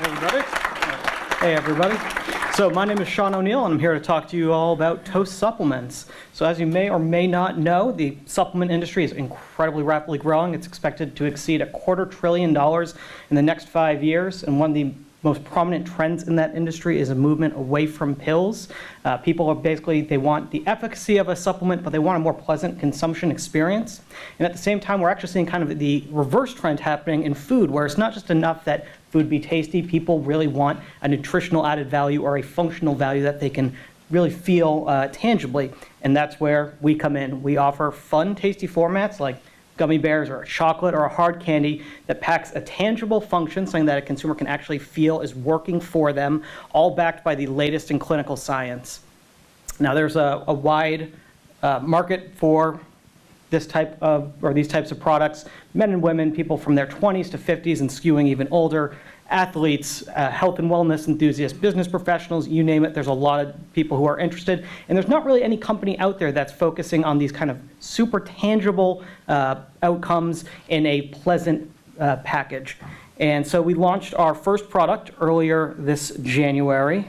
everybody. Hey, everybody. So my name is Sean O'Neill, and I'm here to talk to you all about Toast supplements. So as you may or may not know, the supplement industry is incredibly rapidly growing. It's expected to exceed $250 billion in the next 5 years, and one of the most prominent trends in that industry is a movement away from pills. People are they want the efficacy of a supplement, but they want a more pleasant consumption experience. And at the same time, we're actually seeing kind of the reverse trend happening in food, where it's not just enough that food be tasty. People really want a nutritional added value or a functional value that they can really feel tangibly. And that's where we come in. We offer fun, tasty formats like gummy bears or a chocolate or a hard candy that packs a tangible function, something that a consumer can actually feel is working for them, all backed by the latest in clinical science. Now, there's a wide market for this type of, or these types of products, men and women, people from their 20s to 50s and skewing even older, athletes, health and wellness enthusiasts, business professionals, you name it. There's a lot of people who are interested. And there's not really any company out there that's focusing on these kind of super tangible outcomes in a pleasant package. And so we launched our first product earlier this January,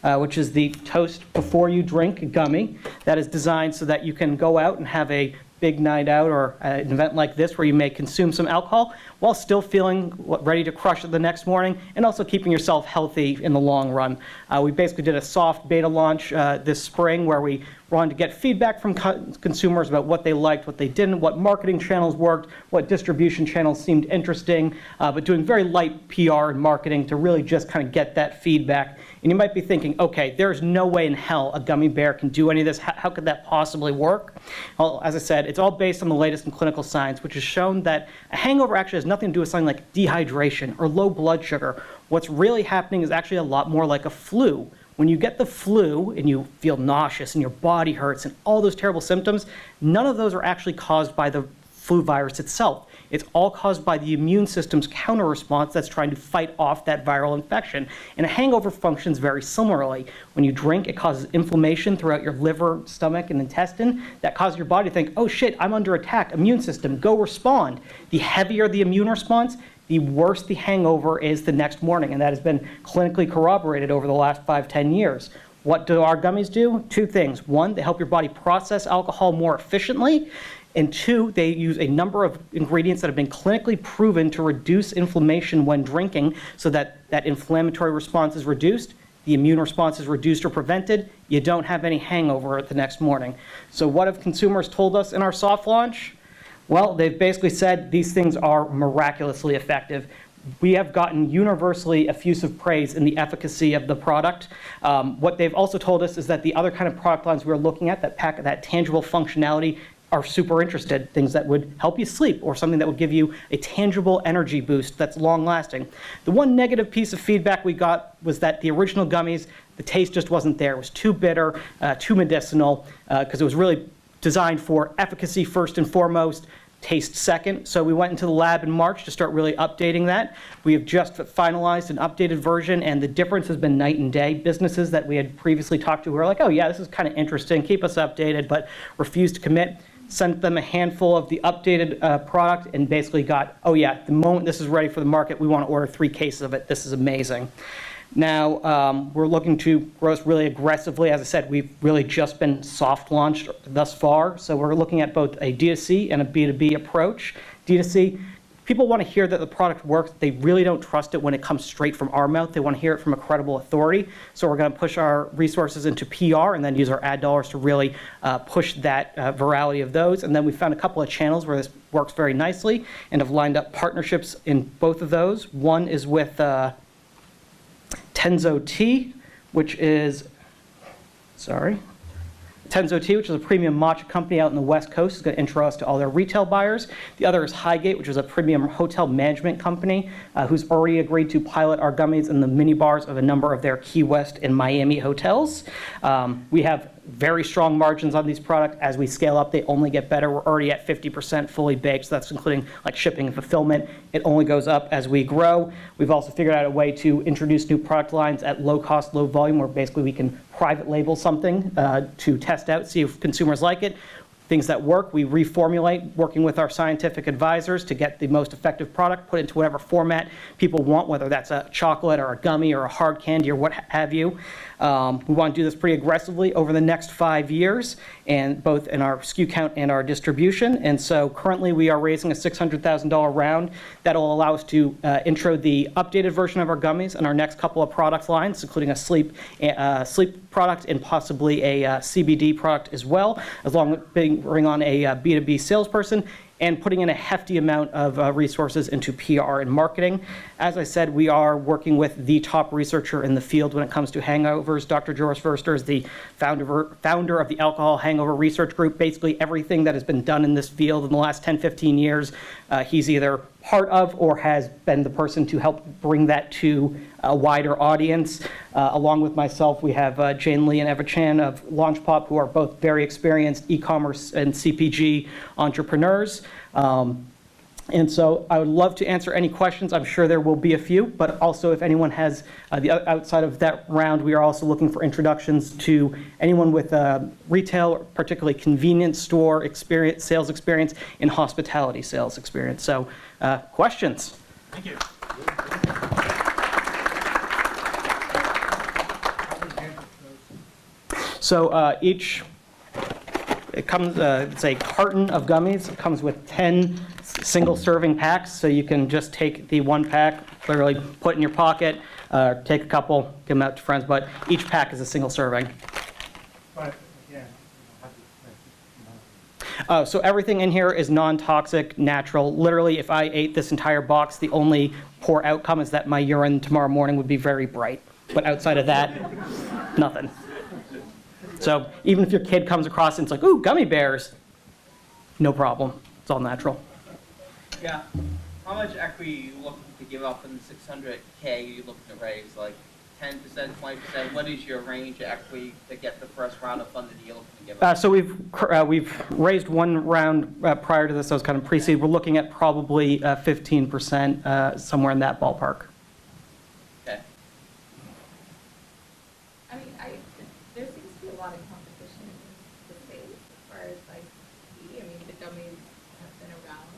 which is the Toast Before You Drink Gummy. That is designed so that you can go out and have a big night out or an event like this where you may consume some alcohol while still feeling ready to crush it the next morning and also keeping yourself healthy in the long run. We basically did a soft beta launch this spring where we wanted to get feedback from consumers about what they liked, what they didn't, what marketing channels worked, what distribution channels seemed interesting, but doing very light PR and marketing to really just kind of get that feedback. And you might be thinking, okay, there's no way in hell a gummy bear can do any of this. How could that possibly work? Well, as I said, it's all based on the latest in clinical science, which has shown that a hangover actually has nothing to do with something like dehydration or low blood sugar. What's really happening is actually a lot more like a flu. When you get the flu and you feel nauseous and your body hurts and all those terrible symptoms, none of those are actually caused by the flu virus itself. It's all caused by the immune system's counter response that's trying to fight off that viral infection. And a hangover functions very similarly. When you drink, it causes inflammation throughout your liver, stomach, and intestine that causes your body to think, oh shit, I'm under attack. Immune system, go respond. The heavier the immune response, the worse the hangover is the next morning. And that has been clinically corroborated over the last 5-10 years. What do our gummies do? Two things. One, they help your body process alcohol more efficiently. And two, they use a number of ingredients that have been clinically proven to reduce inflammation when drinking so that that inflammatory response is reduced, the immune response is reduced or prevented, you don't have any hangover the next morning. So what have consumers told us in our soft launch? Well, they've basically said these things are miraculously effective. We have gotten universally effusive praise in the efficacy of the product. What they've also told us is that the other kind of product lines we're looking at that pack that tangible functionality are super interested, things that would help you sleep or something that would give you a tangible energy boost that's long-lasting. The one negative piece of feedback we got was that the original gummies, the taste just wasn't there. It was too bitter, too medicinal, because it was really designed for efficacy first and foremost, taste second. So we went into the lab in March to start really updating that. We have just finalized an updated version, and the difference has been night and day. Businesses that we had previously talked to were like, oh yeah, this is kind of interesting, keep us updated, but refused to commit. Sent them a handful of the updated product and basically got, oh yeah, the moment this is ready for the market, we want to order 3 cases of it. This is amazing. Now, we're looking to grow really aggressively. As I said, we've really just been soft launched thus far. So we're looking at both a D2C and a B2B approach. D2C, people want to hear that the product works. They really don't trust it when it comes straight from our mouth. They want to hear it from a credible authority. So we're going to push our resources into PR and then use our ad dollars to really push that virality of those. And then we found a couple of channels where this works very nicely and have lined up partnerships in both of those. One is with Tenzo Tea, which is a premium matcha company out in the West Coast. Is going to intro us to all their retail buyers. The other is Highgate, which is a premium hotel management company who's already agreed to pilot our gummies in the mini bars of a number of their Key West and Miami hotels. We have very strong margins on these products. As we scale up, they only get better. We're already at 50% fully baked, so that's including like shipping and fulfillment. It only goes up as we grow. We've also figured out a way to introduce new product lines at low cost, low volume, where basically we can private label something to test out, see if consumers like it. things that work, we reformulate, working with our scientific advisors to get the most effective product, put into whatever format people want, whether that's a chocolate or a gummy or a hard candy or what have you. We want to do this pretty aggressively over the next 5 years, and both in our SKU count and our distribution. And so currently we are raising a $600,000 round that will allow us to intro the updated version of our gummies and our next couple of product lines, including a sleep product and possibly a CBD product as well, as long as bring on a B2B salesperson, and putting in a hefty amount of resources into PR and marketing. As I said, we are working with the top researcher in the field when it comes to hangovers. Dr. Joris Verster is the founder of the Alcohol Hangover Research Group. Basically everything that has been done in this field in the last 10, 15 years, he's either part of or has been the person to help bring that to a wider audience. Along with myself, we have Jane Lee and Eva Chan of LaunchPop, who are both very experienced e-commerce and CPG entrepreneurs. And so I would love to answer any questions. I'm sure there will be a few, but also if anyone has, outside of that round, we are also looking for introductions to anyone with retail, particularly convenience store experience, sales experience, and hospitality sales experience. So questions? Thank you. So it comes, it's a carton of gummies. It comes with 10 single serving packs. So you can just take the one pack, literally put it in your pocket, take a couple, give them out to friends, but each pack is a single serving. But again, So everything in here is non-toxic, natural. Literally, if I ate this entire box, the only poor outcome is that my urine tomorrow morning would be very bright. But outside of that, nothing. So even if your kid comes across and it's like, ooh, gummy bears, no problem. It's all natural. Yeah. How much equity are you looking to give up in the 600K you looking to raise? Like 10%, 20%? What is your range of equity to get the first round of funding you're looking to give up? So we've raised one round prior to this. That was kind of pre-seed. We're looking at probably 15%, somewhere in that ballpark. Okay. I mean, there seems to be a lot of competition in the space as far as I see. I mean, the gummies have been around.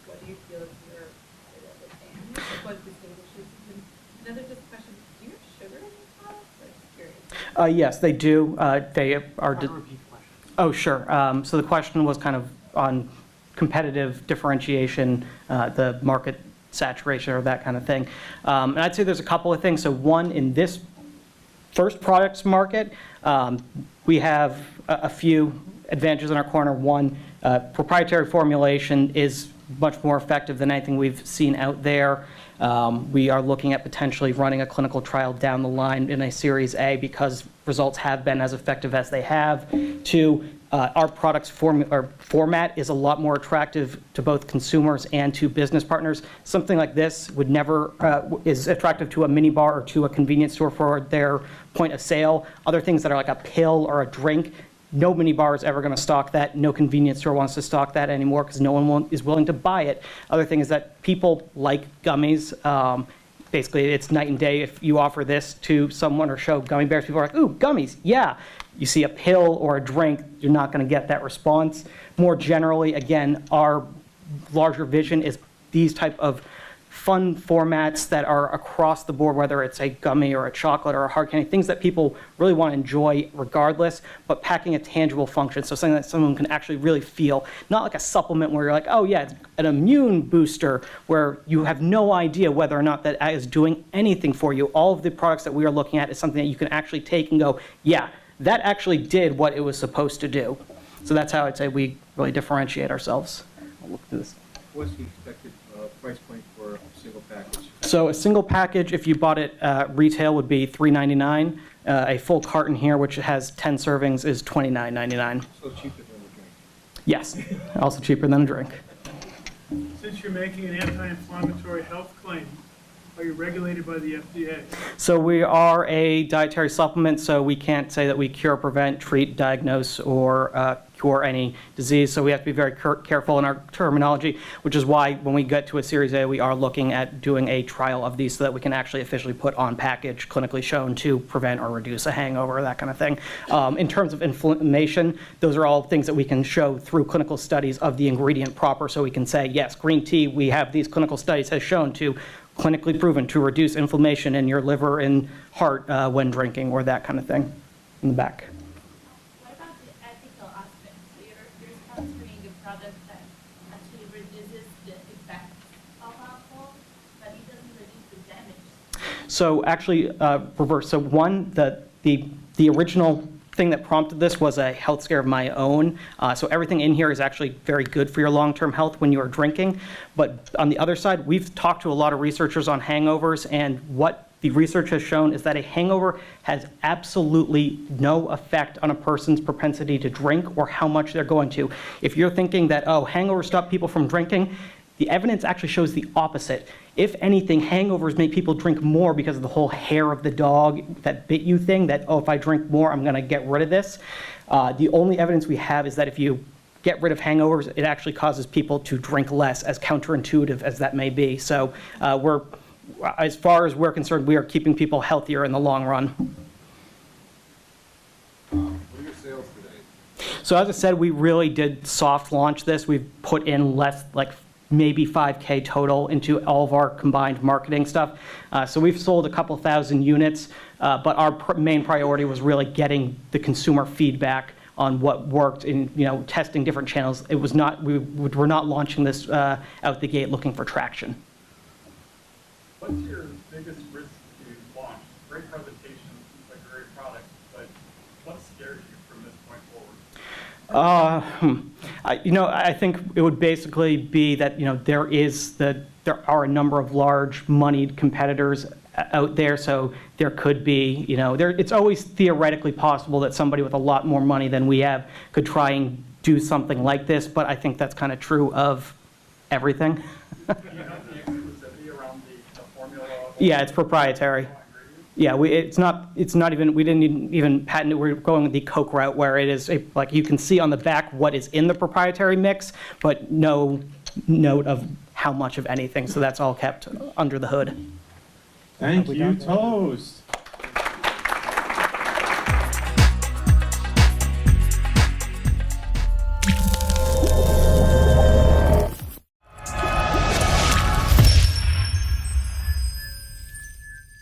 What do you feel is your competitive advantage? Like, what distinguishes them? Another just question, do you have sugar in your products? I'm just curious. Yes, they do. They are. repeat the question. Oh, sure. So the question was kind of on competitive differentiation, the market saturation or that kind of thing. And I'd say there's a couple of things. So one, in this first products market, we have a few advantages in our corner. One, proprietary formulation is much more effective than anything we've seen out there. We are looking at potentially running a clinical trial down the line in a Series A because results have been as effective as they have. Two, our product's format is a lot more attractive to both consumers and to business partners. Something like this would never is attractive to a mini bar or to a convenience store for their point of sale. Other things that are like a pill or a drink, no mini bar is ever going to stock that. No convenience store wants to stock that anymore because no one is willing to buy it. Other thing is that people like gummies. Basically, it's night and day. If you offer this to someone or show gummy bears, people are like, ooh, gummies, yeah. You see a pill or a drink, you're not going to get that response. More generally, again, our larger vision is these type of fun formats that are across the board, whether it's a gummy or a chocolate or a hard candy, things that people really want to enjoy regardless, but packing a tangible function, so something that someone can actually really feel. Not like a supplement where you're like, oh yeah, it's an immune booster, where you have no idea whether or not that is doing anything for you. All of the products that we are looking at is something that you can actually take and go, yeah, that actually did what it was supposed to do. So that's how I'd say we really differentiate ourselves. I'll look through this. What's the expected price point for a single package? So a single package, if you bought it retail, would be $3.99. A full carton here, which has 10 servings, is $29.99. So cheaper than a drink. Yes, also cheaper than a drink. Since you're making an anti-inflammatory health claim, are you regulated by the FDA? So we are a dietary supplement, so we can't say that we cure, prevent, treat, diagnose, or cure any disease. So we have to be very careful in our terminology, which is why when we get to a Series A, we are looking at doing a trial of these so that we can actually officially put on package, clinically shown to prevent or reduce a hangover, that kind of thing. In terms of inflammation, those are all things that we can show through clinical studies of the ingredient proper, so we can say, yes, green tea, we have these clinical studies has shown to clinically proven to reduce inflammation in your liver and heart when drinking, or that kind of thing in the back. What about the ethical aspect? So you're sponsoring a product that actually reduces the effects of alcohol, but it doesn't reduce the damage. So actually, reverse. So one, the original thing that prompted this was a health scare of my own. So everything in here is actually very good for your long-term health when you are drinking. But on the other side, we've talked to a lot of researchers on hangovers, and what the research has shown is that a hangover has absolutely no effect on a person's propensity to drink or how much they're going to. If you're thinking that, oh, hangovers stop people from drinking, the evidence actually shows the opposite. If anything, hangovers make people drink more because of the whole hair of the dog that bit you thing, that, oh, if I drink more, I'm going to get rid of this. The only evidence we have is that if you get rid of hangovers, it actually causes people to drink less, as counterintuitive as that may be. So as far as we're concerned, we are keeping people healthier in the long run. What are your sales today? So as I said, we really did soft launch this. We've put in less, like maybe 5K total into all of our combined marketing stuff. So we've sold a couple thousand units, but our main priority was really getting the consumer feedback on what worked in, testing different channels. It was not, we're not launching this out the gate looking for traction. What's your biggest risk to launch? Great presentation, a great product, but what scares you from this point forward? I think it would basically be that, there are a number of large moneyed competitors out there, so there could be, it's always theoretically possible that somebody with a lot more money than we have could try and do something like this, but I think that's kind of true of everything. Do you have the exclusivity around the formula? Yeah, it's proprietary. Yeah, it's not even, we didn't even patent it. We're going with the Coke route, where it is like you can see on the back what is in the proprietary mix, but no note of how much of anything. So that's all kept under the hood. Thank you, Toast.